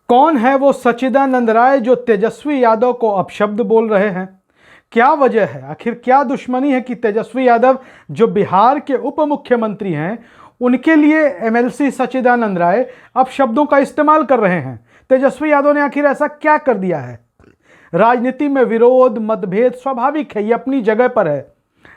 कौन है वो सच्चिदानंद राय जो तेजस्वी यादव को अपशब्द बोल रहे हैं? क्या वजह है? आखिर क्या दुश्मनी है कि तेजस्वी यादव जो बिहार के उप मुख्यमंत्री हैं उनके लिए एमएलसी सच्चिदानंद राय अपशब्दों का इस्तेमाल कर रहे हैं? तेजस्वी यादव ने आखिर ऐसा क्या कर दिया है? राजनीति में विरोध मतभेद स्वाभाविक है, ये अपनी जगह पर है,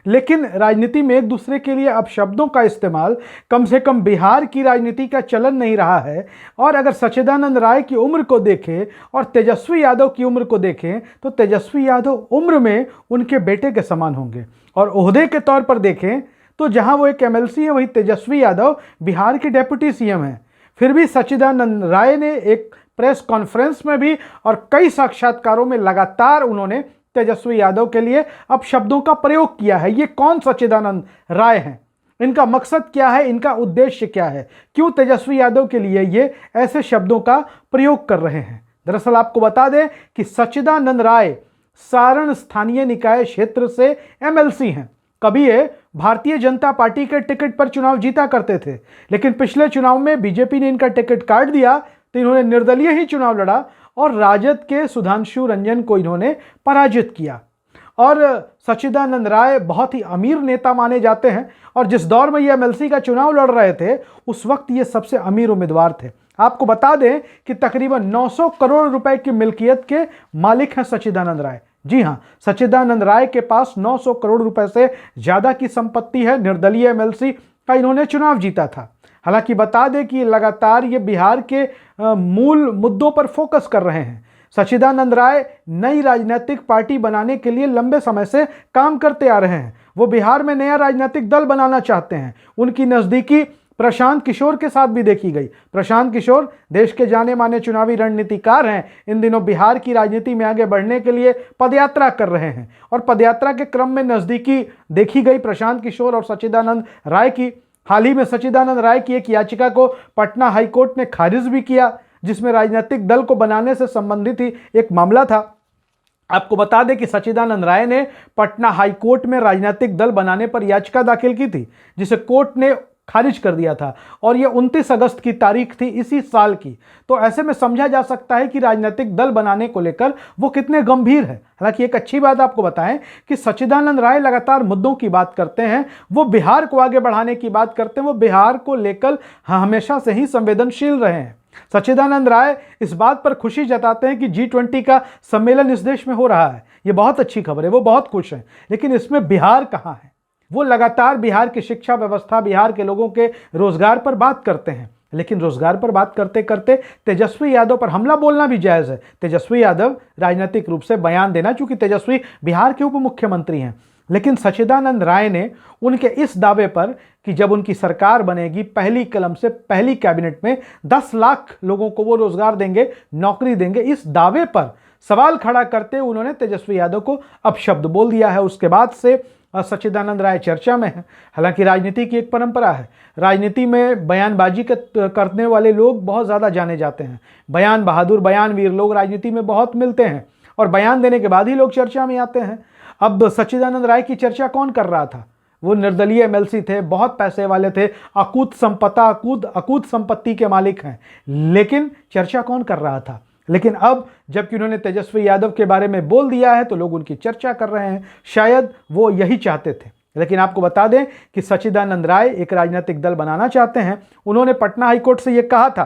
लेकिन राजनीति में एक दूसरे के लिए अपशब्दों का इस्तेमाल कम से कम बिहार की राजनीति का चलन नहीं रहा है। और अगर सच्चिदानंद राय की उम्र को देखें और तेजस्वी यादव की उम्र को देखें तो तेजस्वी यादव उम्र में उनके बेटे के समान होंगे, और ओहदे के तौर पर देखें तो जहां वो एक एमएलसी है वहीं तेजस्वी यादव बिहार के डेप्यूटी सीएम हैं। फिर भी सच्चिदानंद राय ने एक प्रेस कॉन्फ्रेंस में भी और कई साक्षात्कारों में लगातार उन्होंने तेजस्वी यादव के लिए अपशब्दों का प्रयोग किया है। ये कौन सच्चिदानंद राय हैं? इनका मकसद क्या है? इनका उद्देश्य क्या है? क्यों तेजस्वी यादव के लिए ये ऐसे शब्दों का प्रयोग कर रहे हैं? दरअसल आपको बता दें कि सच्चिदानंद राय सारण स्थानीय निकाय क्षेत्र से एमएलसी हैं। कभी ये भारतीय जनता पार्टी के टिकट पर चुनाव जीता करते थे, लेकिन पिछले चुनाव में बीजेपी ने इनका टिकट काट दिया तो इन्होंने निर्दलीय ही चुनाव लड़ा और राजद के सुधांशु रंजन को इन्होंने पराजित किया। और सच्चिदानंद राय बहुत ही अमीर नेता माने जाते हैं, और जिस दौर में ये एमएलसी का चुनाव लड़ रहे थे उस वक्त ये सबसे अमीर उम्मीदवार थे। आपको बता दें कि तकरीबन 900 करोड़ रुपए की मिल्कियत के मालिक हैं सच्चिदानंद राय। जी हां, सच्चिदानंद राय के पास 900 करोड़ रुपए से ज्यादा की संपत्ति है। निर्दलीय एमएलसी का इन्होंने चुनाव जीता था। हालांकि बता दें कि लगातार ये बिहार के मूल मुद्दों पर फोकस कर रहे हैं। सच्चिदानंद राय नई राजनीतिक पार्टी बनाने के लिए लंबे समय से काम करते आ रहे हैं। वो बिहार में नया राजनीतिक दल बनाना चाहते हैं। उनकी नजदीकी प्रशांत किशोर के साथ भी देखी गई। प्रशांत किशोर देश के जाने माने चुनावी रणनीतिकार हैं। इन दिनों बिहार की राजनीति में आगे बढ़ने के लिए पदयात्रा कर रहे हैं, और पदयात्रा के क्रम में नजदीकी देखी गई प्रशांत किशोर और सच्चिदानंद राय की। हाल ही में सच्चिदानंद राय की एक याचिका को पटना हाईकोर्ट ने खारिज भी किया, जिसमें राजनीतिक दल को बनाने से संबंधित ही एक मामला था। आपको बता दें कि सच्चिदानंद राय ने पटना हाईकोर्ट में राजनीतिक दल बनाने पर याचिका दाखिल की थी, जिसे कोर्ट ने खारिज कर दिया था, और यह 29 अगस्त की तारीख थी इसी साल की। तो ऐसे में समझा जा सकता है कि राजनीतिक दल बनाने को लेकर वो कितने गंभीर है। हालांकि एक अच्छी बात आपको बताएं कि सच्चिदानंद राय लगातार मुद्दों की बात करते हैं, वो बिहार को आगे बढ़ाने की बात करते हैं, वो बिहार को लेकर हमेशा से ही संवेदनशील रहे हैं। सच्चिदानंद राय इस बात पर खुशी जताते हैं कि G20 का सम्मेलन इस देश में हो रहा है। ये बहुत अच्छी खबर है, वो बहुत खुश हैं, लेकिन इसमें बिहार कहां है? वो लगातार बिहार की शिक्षा व्यवस्था, बिहार के लोगों के रोजगार पर बात करते हैं, लेकिन रोजगार पर बात करते करते तेजस्वी यादव पर हमला बोलना भी जायज है। तेजस्वी यादव राजनीतिक रूप से बयान देना, चूंकि तेजस्वी बिहार के उप मुख्यमंत्री हैं, लेकिन सच्चिदानंद राय ने उनके इस दावे पर कि जब उनकी सरकार बनेगी पहली कलम से पहली कैबिनेट में 10 लाख लोगों को वो रोजगार देंगे, नौकरी देंगे, इस दावे पर सवाल खड़ा करते हुए उन्होंने तेजस्वी यादव को अपशब्द बोल दिया है। उसके बाद से सच्चिदानंद राय चर्चा में है। हालांकि राजनीति की एक परंपरा है, राजनीति में बयानबाजी करने वाले लोग बहुत ज़्यादा जाने जाते हैं। बयान बहादुर, बयानवीर लोग राजनीति में बहुत मिलते हैं, और बयान देने के बाद ही लोग चर्चा में आते हैं। अब सच्चिदानंद राय की चर्चा कौन कर रहा था? वो निर्दलीय एमएलसी थे, बहुत पैसे वाले थे, अकूत संपत्ति के मालिक हैं, लेकिन चर्चा कौन कर रहा था? लेकिन अब जबकि उन्होंने तेजस्वी यादव के बारे में बोल दिया है तो लोग उनकी चर्चा कर रहे हैं। शायद वो यही चाहते थे, लेकिन आपको बता दें कि सच्चिदानंद राय एक राजनीतिक दल बनाना चाहते हैं। उन्होंने पटना हाईकोर्ट से यह कहा था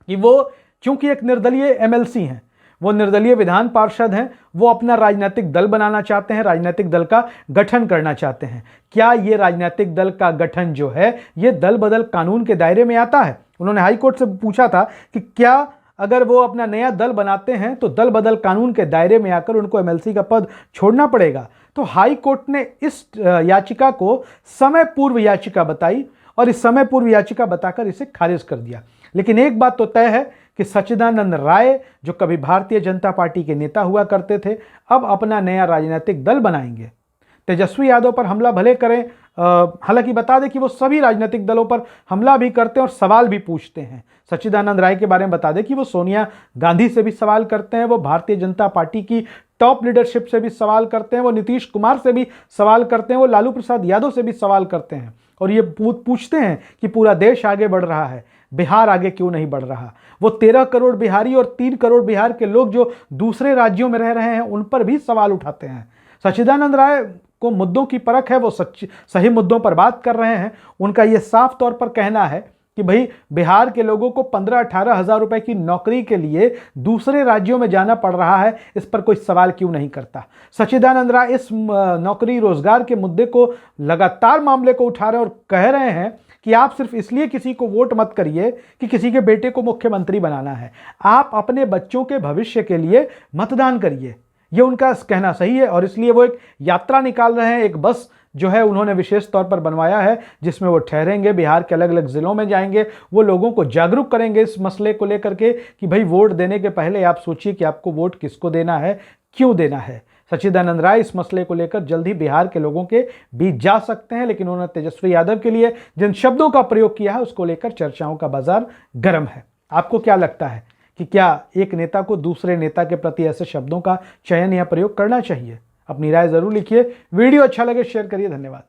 कि वो चूंकि एक निर्दलीय एमएलसी हैं, वो निर्दलीय विधान पार्षद हैं, वो अपना राजनीतिक दल बनाना चाहते हैं, राजनीतिक दल का गठन करना चाहते हैं। क्या ये राजनीतिक दल का गठन जो है ये दल बदल कानून के दायरे में आता है? उन्होंने हाईकोर्ट से पूछा था कि क्या अगर वो अपना नया दल बनाते हैं तो दल बदल कानून के दायरे में आकर उनको एमएलसी का पद छोड़ना पड़ेगा? तो हाई कोर्ट ने इस याचिका को समय पूर्व याचिका बताई, और इस समय पूर्व याचिका बताकर इसे खारिज कर दिया। लेकिन एक बात तो तय है कि सच्चिदानंद राय जो कभी भारतीय जनता पार्टी के नेता हुआ करते थे, अब अपना नया राजनीतिक दल बनाएंगे। तेजस्वी यादव पर हमला भले करें, हालांकि बता दें कि वो सभी राजनीतिक दलों पर हमला भी करते हैं और सवाल भी पूछते हैं। सच्चिदानंद राय के बारे में बता दें कि वो सोनिया गांधी से भी सवाल करते हैं, वो भारतीय जनता पार्टी की टॉप लीडरशिप से भी सवाल करते हैं, वो नीतीश कुमार से भी सवाल करते हैं, वो लालू प्रसाद यादव से भी सवाल करते हैं, और ये पूछते हैं कि पूरा देश आगे बढ़ रहा है, बिहार आगे क्यों नहीं बढ़ रहा। वो 13 करोड़ बिहारी और 3 करोड़ बिहार के लोग जो दूसरे राज्यों में रह रहे हैं उन पर भी सवाल उठाते हैं। सच्चिदानंद राय को मुद्दों की परख है, वो सही मुद्दों पर बात कर रहे हैं। उनका ये साफ तौर पर कहना है कि भाई बिहार के लोगों को 15-18 हज़ार रुपए की नौकरी के लिए दूसरे राज्यों में जाना पड़ रहा है, इस पर कोई सवाल क्यों नहीं करता। सच्चिदानंद राय इस नौकरी रोजगार के मुद्दे को लगातार मामले को उठा रहे हैं और कह रहे हैं कि आप सिर्फ इसलिए किसी को वोट मत करिए कि किसी के बेटे को मुख्यमंत्री बनाना है, आप अपने बच्चों के भविष्य के लिए मतदान करिए। ये उनका कहना सही है और इसलिए वो एक यात्रा निकाल रहे हैं। एक बस जो है उन्होंने विशेष तौर पर बनवाया है जिसमें वो ठहरेंगे, बिहार के अलग अलग जिलों में जाएंगे, वो लोगों को जागरूक करेंगे इस मसले को लेकर के कि भाई वोट देने के पहले आप सोचिए कि आपको वोट किसको देना है, क्यों देना है। सच्चिदानंद राय इस मसले को लेकर जल्द ही बिहार के लोगों के बीच जा सकते हैं, लेकिन उन्होंने तेजस्वी यादव के लिए जिन शब्दों का प्रयोग किया है उसको लेकर चर्चाओं का बाजार गर्म है। आपको क्या लगता है कि क्या एक नेता को दूसरे नेता के प्रति ऐसे शब्दों का चयन या प्रयोग करना चाहिए? अपनी राय जरूर लिखिए। वीडियो अच्छा लगे शेयर करिए। धन्यवाद।